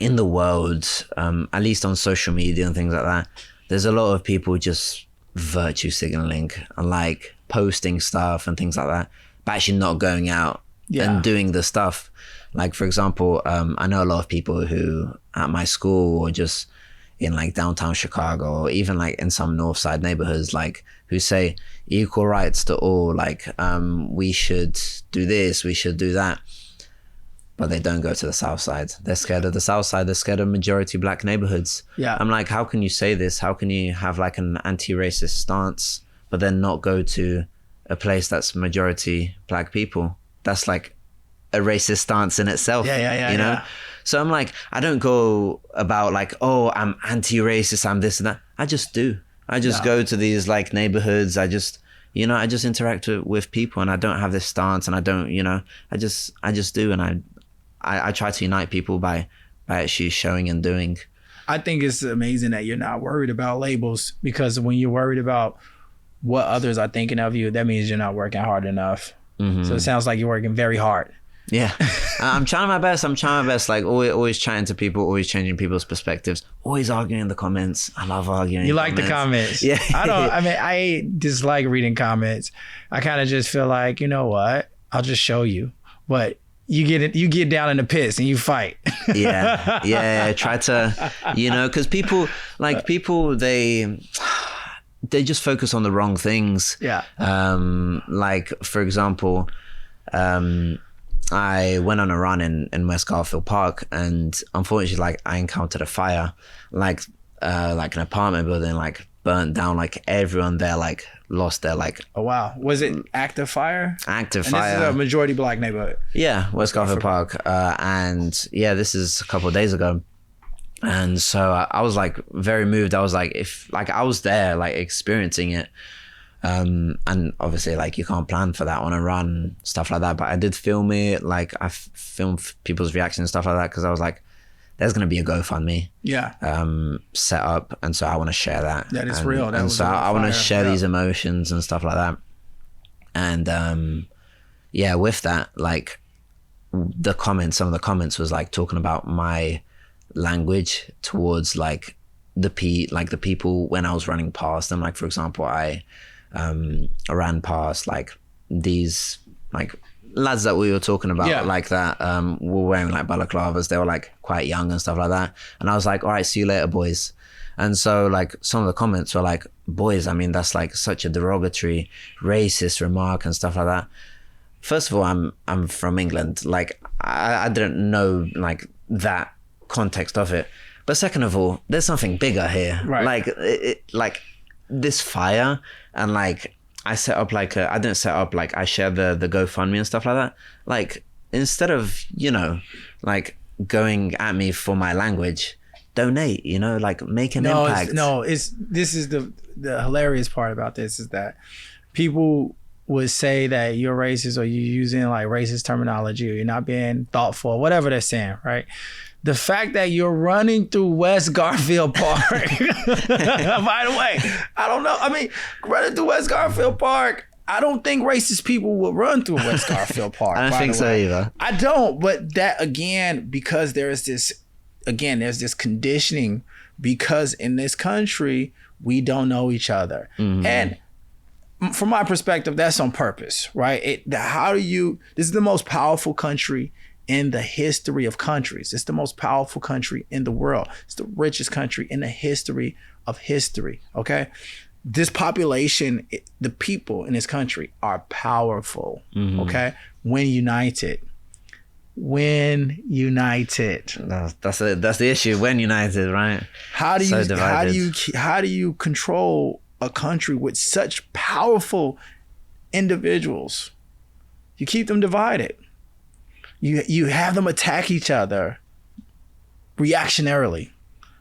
in the world, at least on social media and things like that, there's a lot of people just virtue signaling and like posting stuff and things like that, but actually not going out and doing the stuff. Like, for example, I know a lot of people who at my school or just in like downtown Chicago or even like in some north side neighborhoods, like who say equal rights to all, like we should do this, we should do that. But they don't go to the south side. They're scared of the south side. They're scared of majority black neighborhoods. Yeah. I'm like, how can you say this? How can you have like an anti-racist stance, but then not go to a place that's majority black people? That's like a racist stance in itself. Yeah. You know? So I'm like, I don't go about like, oh, I'm anti-racist, I'm this and that. I just do. I just go to these like neighborhoods. I just interact with people, and I don't have this stance, and I don't, I just do. And I try to unite people by actually showing and doing. I think it's amazing that you're not worried about labels, because when you're worried about what others are thinking of you, that means you're not working hard enough. Mm-hmm. So it sounds like you're working very hard. Yeah. I'm trying my best. Like always chatting to people, always changing people's perspectives, always arguing in the comments. I love arguing. You like the comments? Yeah. I dislike reading comments. I kind of just feel like, you know what? I'll just show you. But you get down in the pits and you fight. Yeah. Try to, because people they just focus on the wrong things. Yeah. Like for example, I went on a run in West Garfield Park, and unfortunately, like I encountered a fire, like an apartment building, like burnt down, like everyone there, like lost their like. Oh wow! Was it active fire? Active fire. And this is a majority black neighborhood. Yeah, West Garfield Park, and yeah, this is a couple of days ago, and so I was like very moved. I was like, if like I was there, like experiencing it. And obviously, like, you can't plan for that on a run, stuff like that. But I did film it. Like, I filmed people's reactions and stuff like that because I was like, there's going to be a GoFundMe set up. And so I want to share that. That is real. And so I want to share these emotions and stuff like that. And yeah, with that, like, some of the comments was like talking about my language towards like the people when I was running past them. Like, for example, I ran past like these like lads that we were talking about, like that were wearing like balaclavas. They were like quite young and stuff like that. And I was like, all right, see you later, boys. And so like some of the comments were like, boys, I mean, that's like such a derogatory, racist remark and stuff like that. First of all, I'm from England. Like, I didn't know like that context of it. But second of all, there's something bigger here. Right. Like like this fire, and like I set up like I didn't set up, like I shared the GoFundMe and stuff like that. Like, instead of, you know, like going at me for my language, donate, you know, like make an impact. This is the hilarious part about this is that people would say that you're racist or you're using like racist terminology or you're not being thoughtful or whatever they're saying, right? The fact that you're running through West Garfield Park, by the way, I don't know. I mean, running through West Garfield Park, I don't think racist people would run through West Garfield Park. I don't think so either. I don't, but that again, because there's this conditioning, because in this country, we don't know each other. Mm-hmm. And from my perspective, that's on purpose, right? This is the most powerful country in the history of countries. It's the most powerful country in the world. It's the richest country in the history of history, okay? This population, the people in this country are powerful, okay? When united. That's the issue. When united, right? How do you control a country with such powerful individuals? You keep them divided. You have them attack each other reactionarily.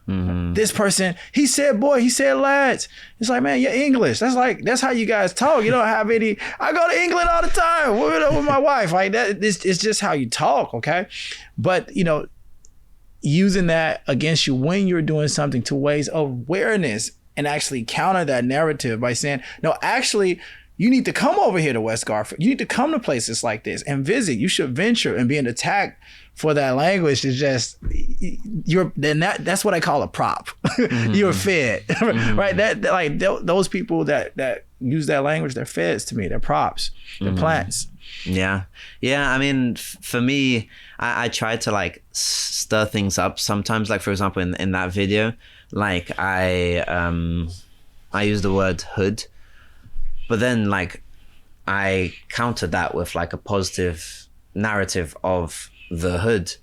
Mm-hmm. This person, he said boy, he said lads. It's like, man, you're English. That's how you guys talk. You don't have any. I go to England all the time with my wife. Like that, it's just how you talk, okay? But you know, using that against you when you're doing something to raise awareness and actually counter that narrative by saying, no, actually, you need to come over here to West Garfield. You need to come to places like this and visit. You should venture, and being attacked for that language is just, that's what I call a prop. Mm-hmm. You're fed, right? Those people that use that language, they're feds to me. They're props. They're plants. Yeah. Yeah. I mean, for me, I try to like stir things up sometimes. Like, for example, in that video, like I use the word hood. But then like I countered that with like a positive narrative of the hood.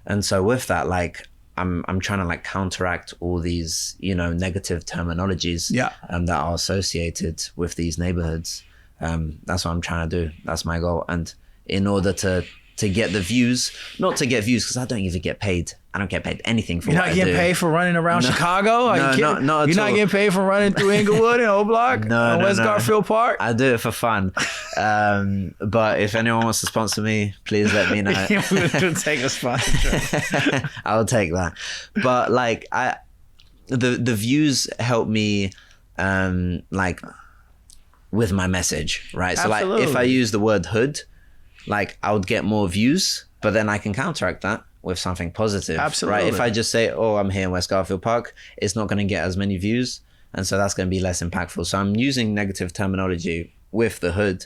And so with that, like I'm trying to like counteract all these, you know, negative terminologies that are associated with these neighborhoods. That's what I'm trying to do. That's my goal. And in order to get the views, not to get views, because I don't even get paid. I don't get paid anything for what I do. You're not getting paid for running around Chicago? Are you kidding? Not You're not getting paid for running through Inglewood and O'Block? West Garfield Park? I do it for fun. But if anyone wants to sponsor me, please let me know. We'll take a sponsorship. I'll take that. But like the views help me like with my message, right? Absolutely. So like if I use the word hood, like I would get more views, but then I can counteract that with something positive. Absolutely. Right? If I just say, oh, I'm here in West Garfield Park, it's not going to get as many views. And so that's going to be less impactful. So I'm using negative terminology with the hood,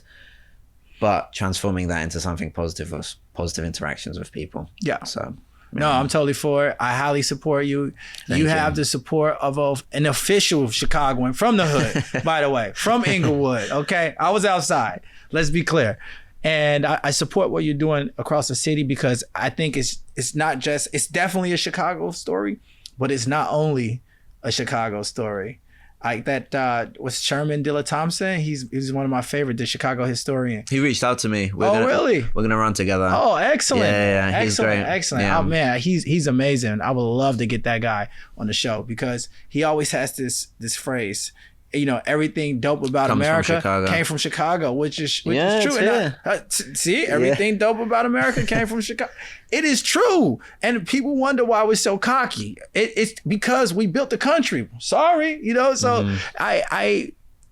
but transforming that into something positive, or positive interactions with people. Yeah. So. No, I'm totally for it. I highly support you. You have the support of an official Chicagoan from the hood, by the way, from Inglewood. Okay. I was outside. Let's be clear. And I support what you're doing across the city, because I think it's not just, it's definitely a Chicago story, but it's not only a Chicago story. Like that was Sherman Dilla Thompson. He's one of my favorite, the Chicago historian. He reached out to me. Really? We're gonna run together. Oh, excellent. Yeah, he's great. Excellent. Yeah. Oh man, he's amazing. I would love to get that guy on the show, because he always has this phrase. everything dope about Comes from America Chicago. came from Chicago, which is true. Yeah. And see, everything dope about America came from Chicago. It is true. And people wonder why we're so cocky. It's because we built the country. Sorry, so I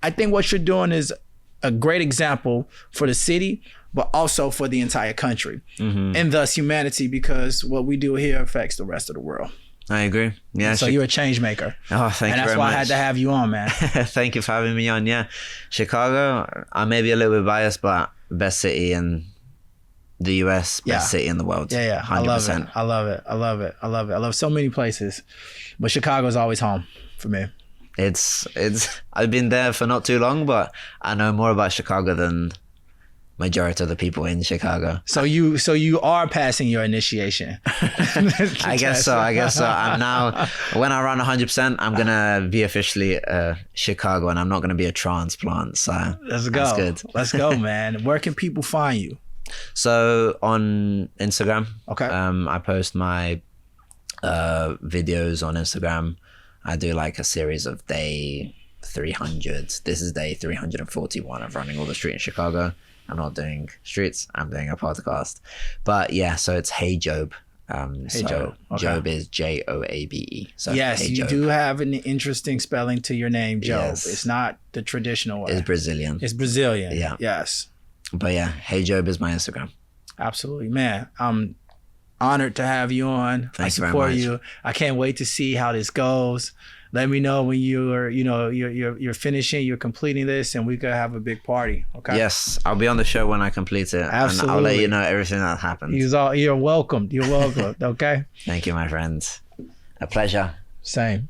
think what you're doing is a great example for the city, but also for the entire country and thus humanity, because what we do here affects the rest of the world. I agree. Yeah. So you're a change maker. Oh, thank you very much. And that's why I had to have you on, man. Thank you for having me on. Yeah. Chicago, I may be a little bit biased, but best city in the US, best city in the world. Yeah. 100%. I love it. I love so many places, but Chicago's always home for me. It's I've been there for not too long, but I know more about Chicago than majority of the people in Chicago. So you are passing your initiation. I guess so. I'm now, when I run 100%, I'm gonna be officially Chicago, and I'm not gonna be a transplant. So let's go. That's good. Let's go, man. Where can people find you? So on Instagram. Okay. I post my videos on Instagram. I do like a series of day 300. This is day 341 of running all the street in Chicago. I'm not doing streets, I'm doing a podcast. But yeah, so it's Hey Jobe. Jobe. Okay. Jobe is Joabe. So yes, Hey you Jobe do have an interesting spelling to your name, Jobe. Yes. It's not the traditional way. is Brazilian. It's Brazilian. Yeah. Yes. But yeah, Hey Jobe is my Instagram. Absolutely, man. I'm honored to have you on. Thank I support you. I can't wait to see how this goes. Let me know when you're finishing, you're completing this, and we could have a big party. Okay. Yes, I'll be on the show when I complete it. Absolutely. And I'll let you know everything that happened. You're welcome. You're welcome. Okay. Thank you, my friends. A pleasure. Same.